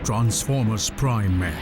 Transformers prime में।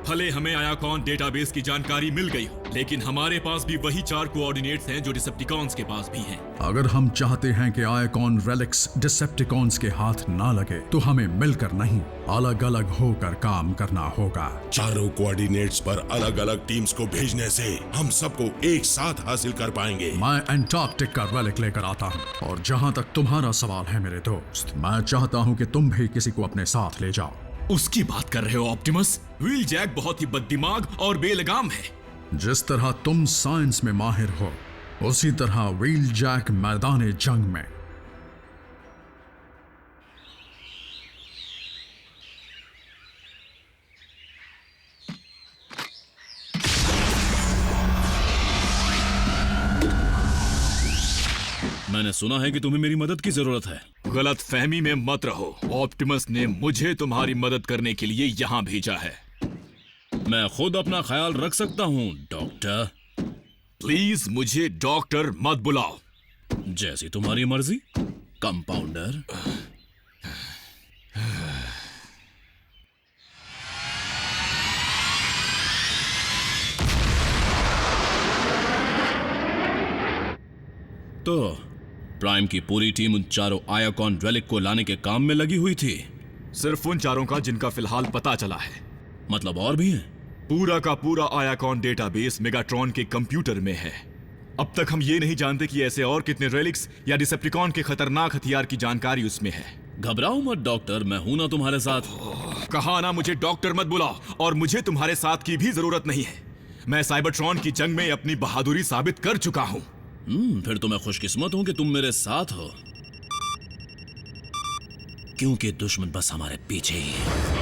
भले हमें आयाकॉन डेटाबेस की जानकारी मिल गई हो, लेकिन हमारे पास भी वही 4 कोऑर्डिनेट्स हैं जो डिसेप्टिकॉन्स के पास भी हैं। अगर हम चाहते हैं कि आयाकॉन रेलिक्स डिसेप्टिकॉन्स के हाथ ना लगे, तो हमें मिलकर नहीं, अलग अलग होकर काम करना होगा। चारों कोऑर्डिनेट्स पर अलग अलग टीम्स को भेजने से हम सबको एक साथ हासिल कर पाएंगे। मैं एंटार्कटिक का रेलिक लेकर आता हूँ, और जहाँ तक तुम्हारा सवाल है मेरे दोस्त, मैं चाहता हूँ कि तुम भी किसी को अपने साथ ले जाओ। उसकी बात कर रहे हो ऑप्टिमस? व्हील जैक बहुत ही बददिमाग और बेलगाम है। जिस तरह तुम साइंस में माहिर हो, उसी तरह व्हील जैक मैदान जंग में। मैंने सुना है कि तुम्हें मेरी मदद की जरूरत है। गलत फहमी में मत रहो। ऑप्टिमस ने मुझे तुम्हारी मदद करने के लिए यहाँ भेजा है। मैं खुद अपना ख्याल रख सकता हूँ डॉक्टर। प्लीज मुझे डॉक्टर मत बुलाओ। जैसी तुम्हारी मर्जी कंपाउंडर। तो प्राइम की पूरी टीम उन चारों आयाकॉन रेलिक को लाने के काम में लगी हुई थी। सिर्फ उन चारों का जिनका फिलहाल पता चला है। मतलब और भी हैं? पूरा का पूरा आयाकॉन डेटाबेस मेगाट्रॉन के कंप्यूटर में है। अब तक हम ये नहीं जानते कि ऐसे और कितने रेलिक्स या डिसेप्टिकॉन के खतरनाक हथियार की जानकारी उसमें है। घबराओ मत डॉक्टर, मैं हूं ना तुम्हारे साथ। कहा ना मुझे डॉक्टर मत बुलाओ, और मुझे तुम्हारे साथ की भी जरूरत नहीं है। मैं साइबरट्रॉन की जंग में अपनी बहादुरी साबित कर चुका हूं। फिर तो मैं खुशकिस्मत हूं कि तुम मेरे साथ हो, क्योंकि दुश्मन बस हमारे पीछे ही है।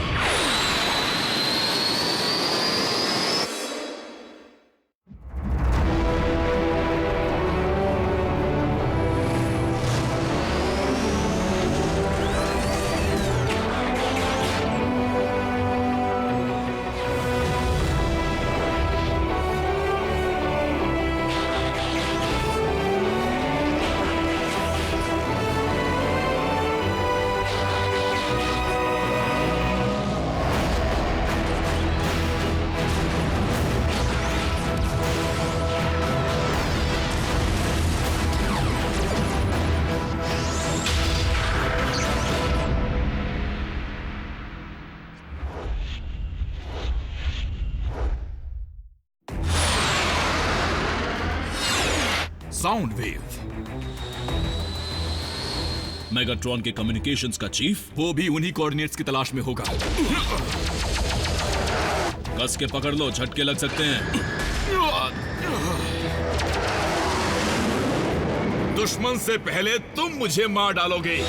Sound wave. मेगाट्रॉन के कम्युनिकेशंस का चीफ वो भी उन्हीं कोऑर्डिनेट्स की तलाश में होगा। कस के पकड़ लो, झटके लग सकते हैं। दुश्मन से पहले तुम मुझे मार डालोगे।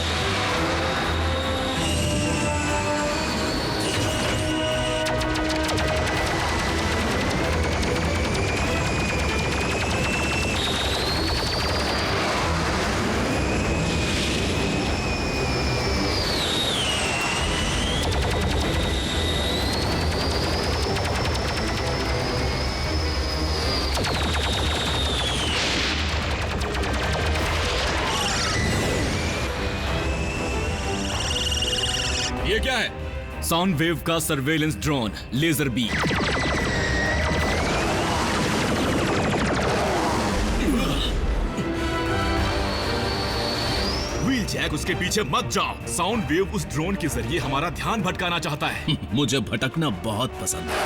ये क्या है? साउंड वेव का surveillance drone laser B. Wheel jack, उसके पीछे मत जाओ। साउंड वेव उस ड्रोन के जरिए हमारा ध्यान भटकाना चाहता है। मुझे भटकना बहुत पसंद है।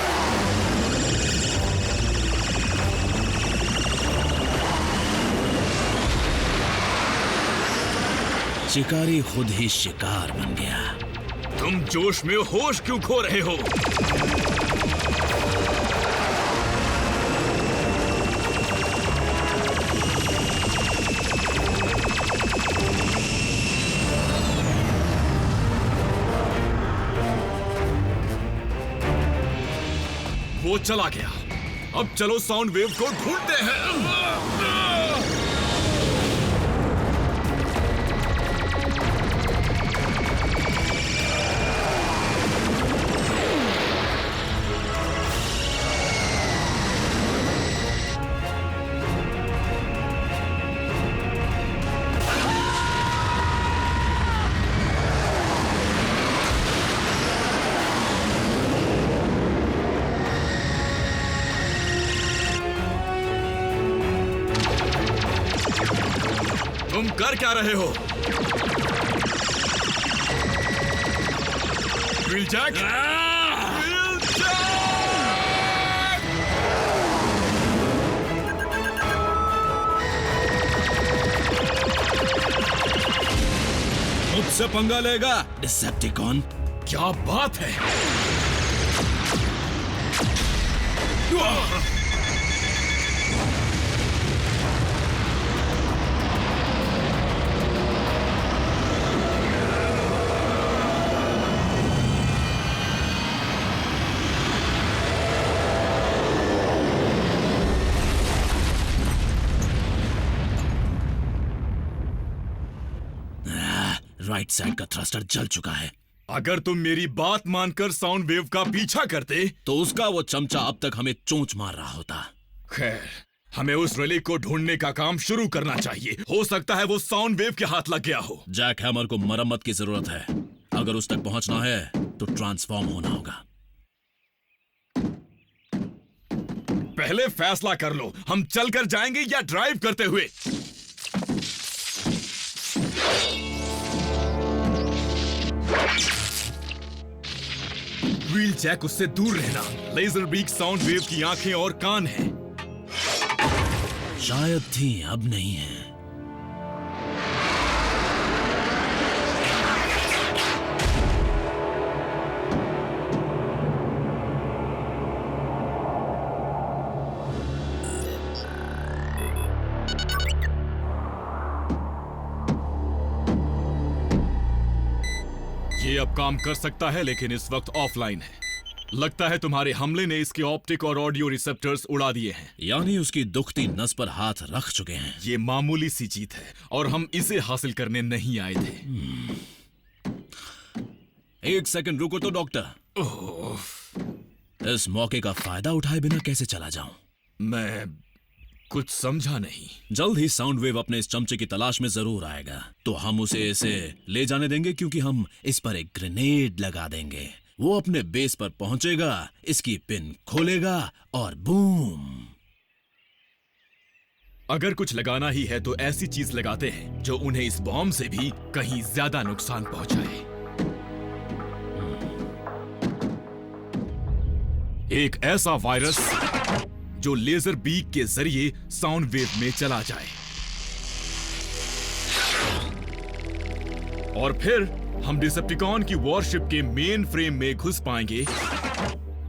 शिकारी खुद ही शिकार बन गया। तुम जोश में होश क्यों खो रहे हो? वो चला गया। अब चलो साउंड वेव को ढूंढते हैं। तुम कर क्या रहे हो? व्हीलजैक! व्हीलजैक! मुझसे पंगा लेगा डिसेप्टिकॉन? क्या बात है? राइट साइड का थ्रस्टर जल चुका है। अगर तुम मेरी बात मानकर साउंड वेव का पीछा करते तो उसका वो चमचा अब तक हमें चोंच मार रहा होता। खैर, हमें उस रिलिक को ढूंढने का काम शुरू करना चाहिए। हो सकता है वो साउंड वेव के हाथ लग गया हो। जैक हैमर को मरम्मत की जरूरत है। अगर उस तक पहुंचना है तो ट्रांसफॉर्म होना होगा। पहले फैसला कर लो, हम चलकर जाएंगे या ड्राइव करते हुए? व्हील जैक, उससे दूर रहना। लेजर बीक साउंड वेव की आंखें और कान हैं। शायद थी, अब नहीं है। ये अब काम कर सकता है, लेकिन इस वक्त ऑफलाइन है। लगता है तुम्हारे हमले ने इसके ऑप्टिक और ऑडियो रिसेप्टर्स उड़ा दिए हैं। यानी उसकी दुखती नस पर हाथ रख चुके हैं। ये मामूली सी जीत है और हम इसे हासिल करने नहीं आए थे। एक सेकंड रुको तो डॉक्टर। इस मौके का फायदा उठाए बिना कैसे चला जाऊं? मैं कुछ समझा नहीं। जल्द ही साउंड वेव अपने इस चमचे की तलाश में जरूर आएगा, तो हम उसे इसे ले जाने देंगे, क्योंकि हम इस पर एक ग्रेनेड लगा देंगे। वो अपने बेस पर पहुंचेगा, इसकी पिन खोलेगा और बूम। अगर कुछ लगाना ही है तो ऐसी चीज लगाते हैं जो उन्हें इस बॉम्ब से भी कहीं ज्यादा नुकसान पहुंचाए। एक ऐसा वायरस जो लेजर बीक के जरिए साउंड वेव में चला जाए, और फिर हम डिसेप्टिकॉन की वॉरशिप के मेन फ्रेम में घुस पाएंगे,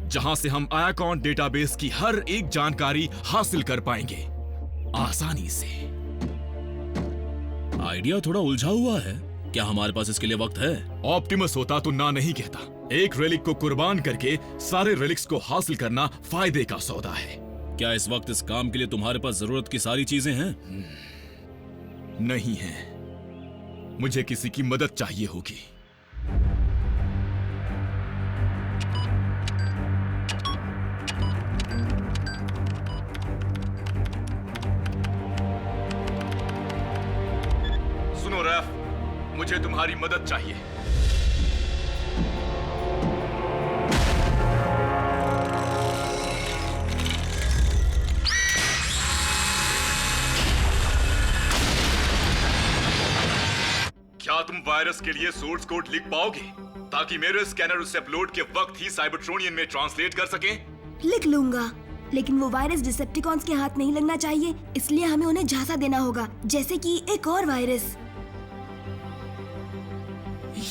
जहां से हम आयाकॉन डेटाबेस की हर एक जानकारी हासिल कर पाएंगे आसानी से। आइडिया थोड़ा उलझा हुआ है। क्या हमारे पास इसके लिए वक्त है? ऑप्टिमस होता तो ना नहीं कहता। एक रेलिक को कुर्बान करके सारे रेलिक्स को हासिल करना फायदे का सौदा है। क्या इस वक्त इस काम के लिए तुम्हारे पास जरूरत की सारी चीजें हैं? नहीं है, मुझे किसी की मदद चाहिए होगी। सुनो रैफ, मुझे तुम्हारी मदद चाहिए। क्या तुम वायरस के लिए सोर्स कोड लिख पाओगे ताकि मेरे स्कैनर उसे अपलोड के वक्त ही साइबरट्रोनियन में ट्रांसलेट कर सके? लिख लूंगा, लेकिन वो वायरस डिसेप्टिकॉन्स के हाथ नहीं लगना चाहिए, इसलिए हमें उन्हें झांसा देना होगा, जैसे कि एक और वायरस,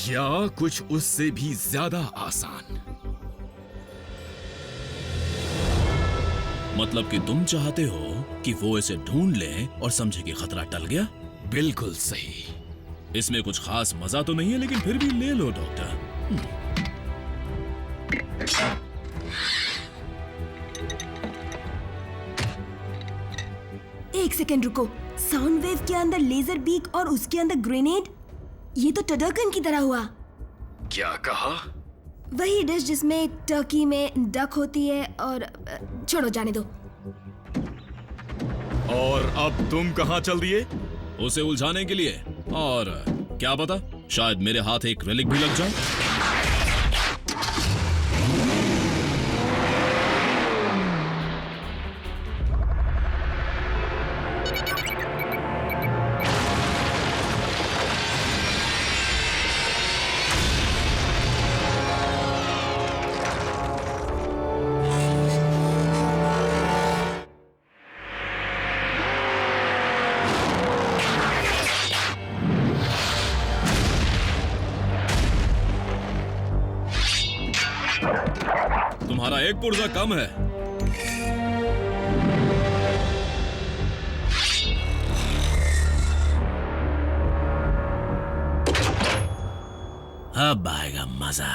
या कुछ उससे भी ज्यादा आसान। मतलब कि तुम चाहते हो कि वो इसे ढूंढ ले और समझे कि खतरा टल गया? बिल्कुल सही। इसमें कुछ खास मजा तो नहीं है, लेकिन फिर भी ले लो डॉक्टर। एक सेकंड रुको। साउंड वेव के अंदर लेजर बीक और उसके अंदर ग्रेनेड, ये तो टडरगन की तरह हुआ। क्या कहा? वही डिश जिसमें टर्की में डक होती है और छोड़ो, जाने दो। और अब तुम कहां चल दिए? उसे उलझाने के लिए, और क्या पता शायद मेरे हाथ एक रेलिक भी लग जाए। तुम्हारा एक पुर्जा कम है। अब आएगा मजा।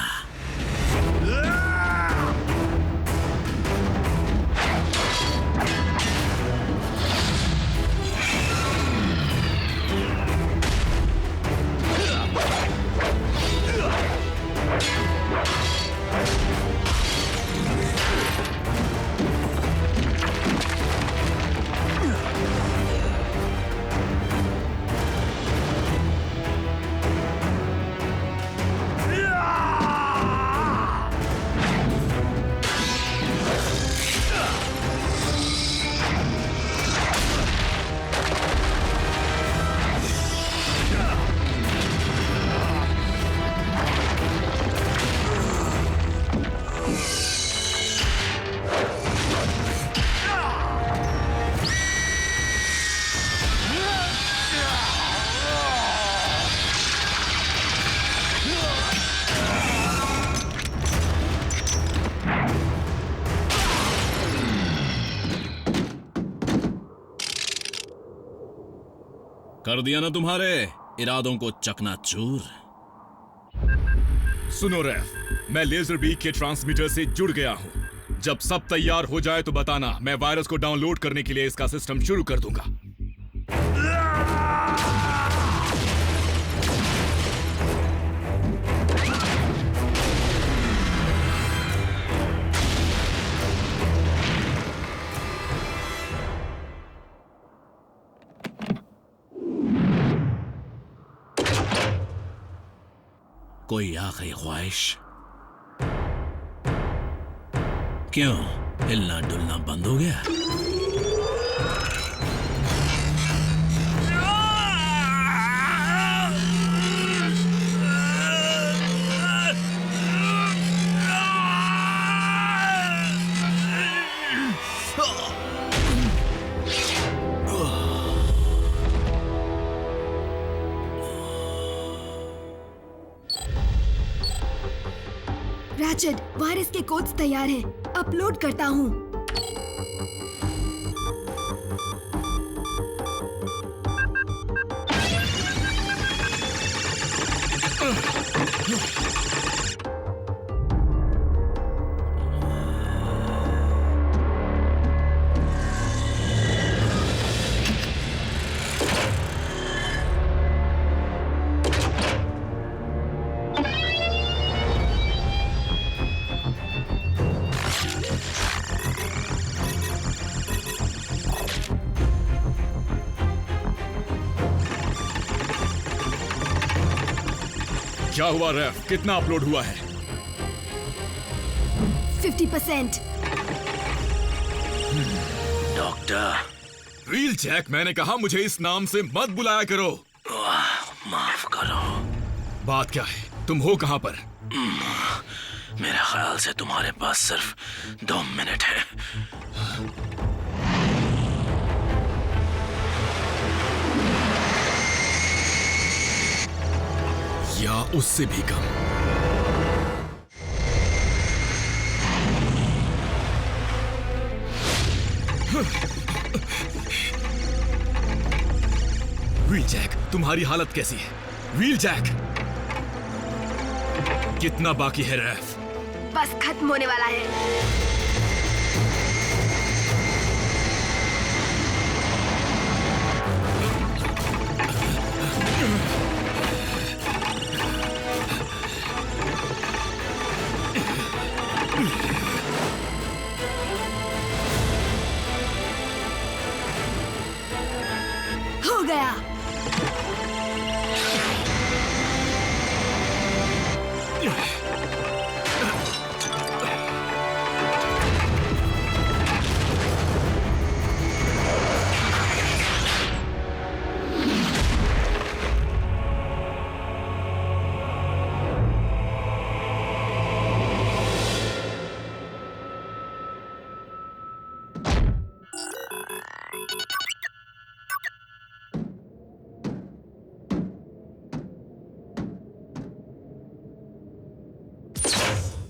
कर दिया ना तुम्हारे इरादों को चकनाचूर। सुनो रैफ, मैं लेजर बीक के ट्रांसमीटर से जुड़ गया हूँ। जब सब तैयार हो जाए तो बताना, मैं वायरस को डाउनलोड करने के लिए इसका सिस्टम शुरू कर दूंगा। कोई आखिरी ख्वाहिश? क्यों हिलना डुलना बंद हो गया? रैचेट, वायरस के कोड्स तैयार हैं। अपलोड करता हूँ। क्या हुआ रैफ, कितना अपलोड हुआ है? 50%। डॉक्टर व्हील जैक, मैंने कहा मुझे इस नाम से मत बुलाया करो। माफ करो। बात क्या है? तुम हो कहां पर? मेरे ख्याल से तुम्हारे पास सिर्फ 2 मिनट है। या उससे भी कम। व्हील जैक, तुम्हारी हालत कैसी है? व्हील जैक, कितना बाकी है रैफ? बस खत्म होने वाला है। हो गया।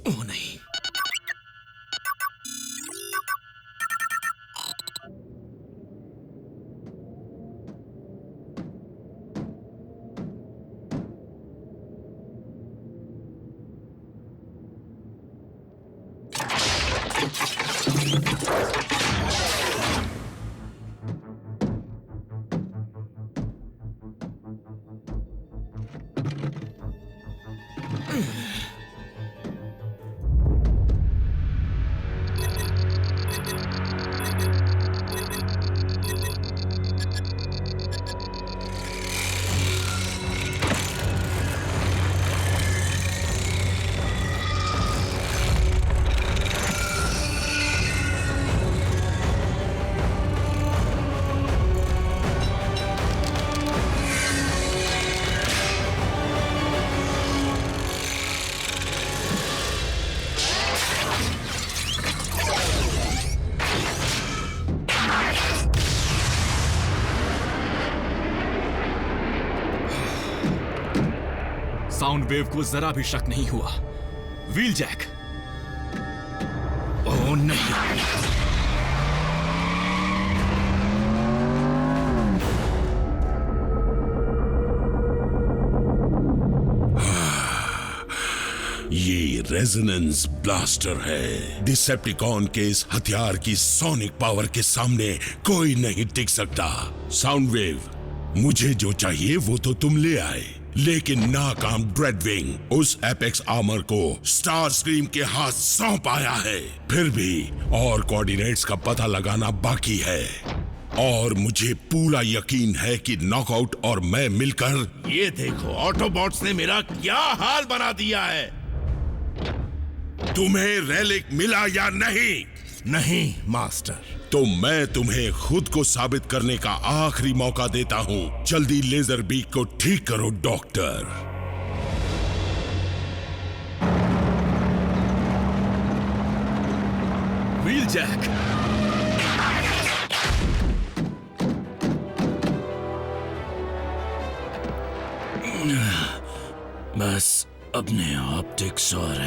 ओह नहीं, साउंड वेव को जरा भी शक नहीं हुआ। Wheel Jack. ओह नहीं। ये रेजोनेंस ब्लास्टर है। डिसेप्टिकॉन के इस हथियार की सोनिक पावर के सामने कोई नहीं टिक सकता। साउंड वेव, मुझे जो चाहिए वो तो तुम ले आए, लेकिन नाकाम ड्रेडविंग उस एपेक्स आर्मर को स्टार स्क्रीम के हाथ सौंप आया है। फिर भी और कोऑर्डिनेट्स का पता लगाना बाकी है, और मुझे पूरा यकीन है कि नॉकआउट और मैं मिलकर। ये देखो, ऑटोबॉट्स ने मेरा क्या हाल बना दिया है। तुम्हें रेलिक मिला या नहीं? नहीं मास्टर। तो मैं तुम्हें खुद को साबित करने का आखिरी मौका देता हूं। जल्दी लेजर बीक को ठीक करो डॉक्टर। Wheel Jack. बस अपने ऑप्टिक्स और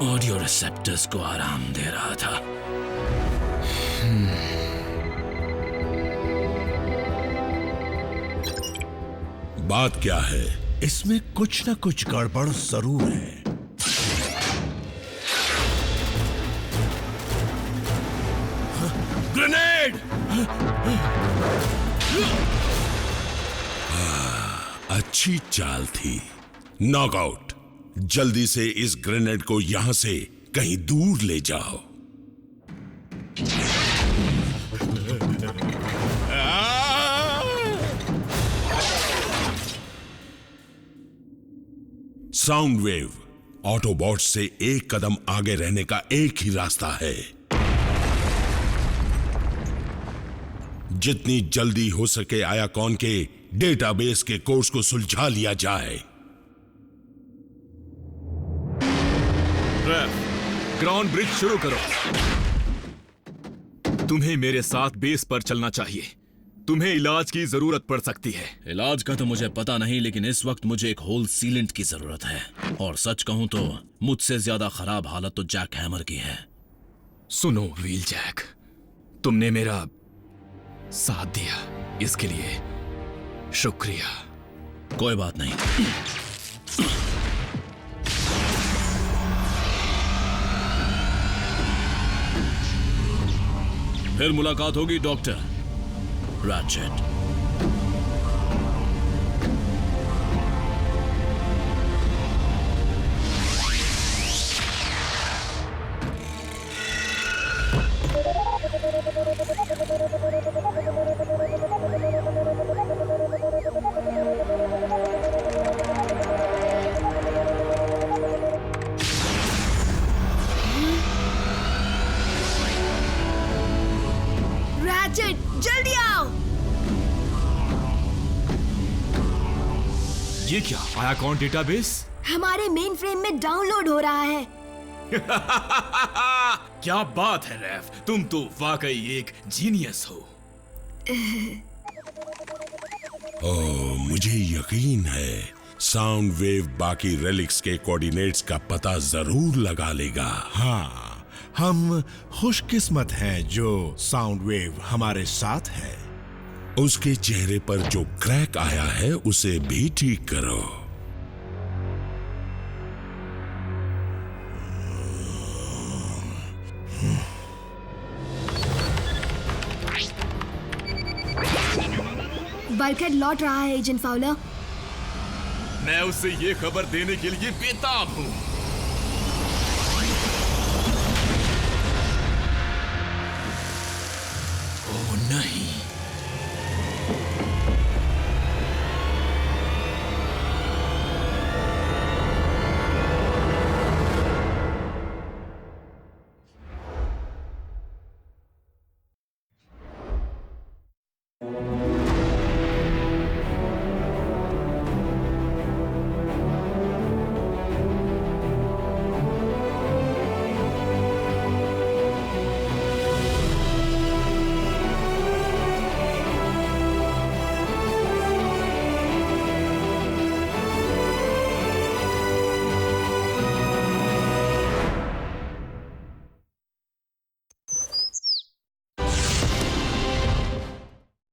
ऑडियो रिसेप्टर्स को आराम दे रहा था। बात क्या है? इसमें कुछ न कुछ गड़बड़ जरूर है। ग्रेनेड! अच्छी चाल थी। नॉकआउट, जल्दी से इस ग्रेनेड को यहां से कहीं दूर ले जाओ। साउंड वेव, ऑटोबॉट से एक कदम आगे रहने का एक ही रास्ता है। जितनी जल्दी हो सके आयाकॉन के डेटाबेस के कोर्स को सुलझा लिया जाए। ग्राउंड ब्रिज शुरू करो। तुम्हें मेरे साथ बेस पर चलना चाहिए। तुम्हें इलाज की जरूरत पड़ सकती है। इलाज का तो मुझे पता नहीं, लेकिन इस वक्त मुझे एक होल सीलेंट की जरूरत है। और सच कहूं तो मुझसे ज्यादा खराब हालत तो जैक हैमर की है। सुनो व्हील जैक, तुमने मेरा साथ दिया, इसके लिए शुक्रिया। कोई बात नहीं। फिर मुलाकात होगी डॉक्टर रैचेट। रैचेट, जल्दी आओ। ये क्या, आयाकॉन डेटाबेस? हमारे मेन फ्रेम में डाउनलोड हो रहा है। क्या बात है रैफ, तुम तो वाकई एक जीनियस हो। ओह, मुझे यकीन है साउंड वेव बाकी रेलिक्स के कोऑर्डिनेट्स का पता जरूर लगा लेगा। हाँ, हम खुशकिस्मत हैं जो साउंड वेव हमारे साथ है। उसके चेहरे पर जो क्रैक आया है उसे भी ठीक करो। बल्कहेड लौट रहा है एजेंट फाउलर। मैं उसे ये खबर देने के लिए बेताब हूँ।